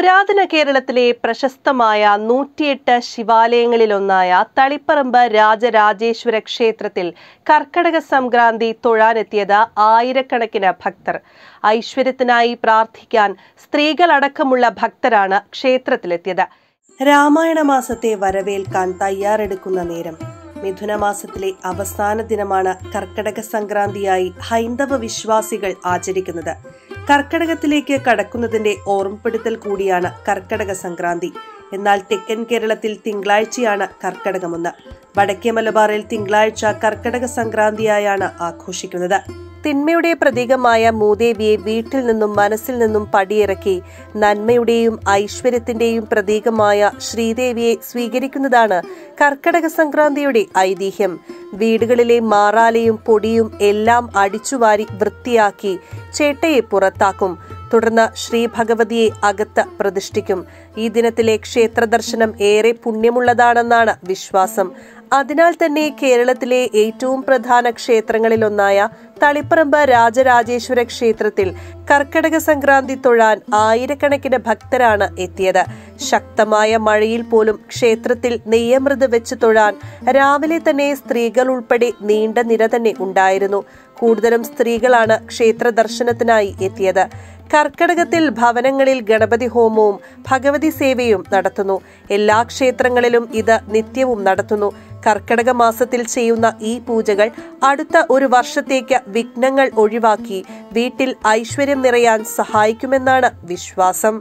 പുരാതന കേരളത്തിലെ പ്രശസ്തമായ 108 ശിവാലയങ്ങളിലൊന്നായ തളിപ്പറമ്പ് രാജരാജേശ്വര ക്ഷേത്രത്തിൽ കർക്കടക സംക്രാന്തി തൊഴാനെത്തിയത് ആയിരക്കണക്കിന് ഭക്തർ. ഐശ്വര്യത്തിനായി പ്രാർത്ഥിക്കാൻ സ്ത്രീകളടക്കമുള്ള ഭക്തരാണ് ക്ഷേത്രത്തിലെത്തിയത്. രാമായണ മാസത്തെ വരവേൽക്കാൻ തയ്യാറെടുക്കുന്ന നേരം. മിഥുനമാസത്തിലെ അവസാന ദിനമാണ് കർക്കടക സംക്രാന്തിയായി ഹൈന്ദവ വിശ്വാസികൾ ആചരിക്കുന്നത്. കർക്കടകത്തിലേക്ക് കടക്കുന്നതിന്റെ ഓർമ്മപ്പെടുത്തൽ കൂടിയാണ് കർക്കടക സംക്രാന്തി. എന്നാൽ തെക്കൻ കേരളത്തിൽ തിങ്കളാഴ്ചയാണ് കർക്കടകം 1. വടക്കേ മലബാറിൽ തിങ്കളാഴ്ച കർക്കടക സംക്രാന്തിയായാണ് ആഘോഷിക്കുന്നത്. തിന്മയുടെ പ്രതീകമായ മൂദേവിയെ വീട്ടിൽ നിന്നും മനസ്സിൽ നിന്നും പടിയിറക്കി നന്മയുടെയും ഐശ്വര്യത്തിന്റെയും പ്രതീകമായ ശ്രീദേവിയെ സ്വീകരിക്കുന്നതാണ് കർക്കടക സംക്രാന്തിയുടെ ഐതിഹ്യം. വീടുകളിലെ മാറാലയും പൊടിയും എല്ലാം അടിച്ചുവാരി വൃത്തിയാക്കി ചേട്ടയെ പുറത്താക്കും. തുടർന്ന് ശ്രീ ഭഗവതിയെ അകത്ത് പ്രതിഷ്ഠിക്കും. ഈ ദിനത്തിലെ ക്ഷേത്ര ദർശനം ഏറെ പുണ്യമുള്ളതാണെന്നാണ് വിശ്വാസം. അതിനാൽ തന്നെ കേരളത്തിലെ ഏറ്റവും പ്രധാന ക്ഷേത്രങ്ങളിലൊന്നായ തളിപ്പറമ്പ് രാജരാജേശ്വര ക്ഷേത്രത്തിൽ കർക്കടക സംക്രാന്തി തൊഴാൻ ആയിരക്കണക്കിന് ഭക്തരാണ് എത്തിയത്. ശക്തമായ മഴയിൽ പോലും ക്ഷേത്രത്തിൽ നെയ്യമൃത് വെച്ച് തൊഴാൻ രാവിലെ തന്നെ സ്ത്രീകൾ ഉൾപ്പെടെ നീണ്ട നിര തന്നെ ഉണ്ടായിരുന്നു. കൂടുതലും സ്ത്രീകളാണ് ക്ഷേത്ര ദർശനത്തിനായി എത്തിയത്. കർക്കടകത്തിൽ ഭവനങ്ങളിൽ ഗണപതി ഹോമവും ഭഗവതി സേവയും നടത്തുന്നു. എല്ലാ ക്ഷേത്രങ്ങളിലും ഇത് നിത്യവും നടത്തുന്നു. കർക്കടക മാസത്തിൽ ചെയ്യുന്ന ഈ പൂജകൾ അടുത്ത ഒരു വർഷത്തേക്ക് വിഘ്നങ്ങൾ ഒഴിവാക്കി വീട്ടിൽ ഐശ്വര്യം നിറയാൻ സഹായിക്കുമെന്നാണ് വിശ്വാസം.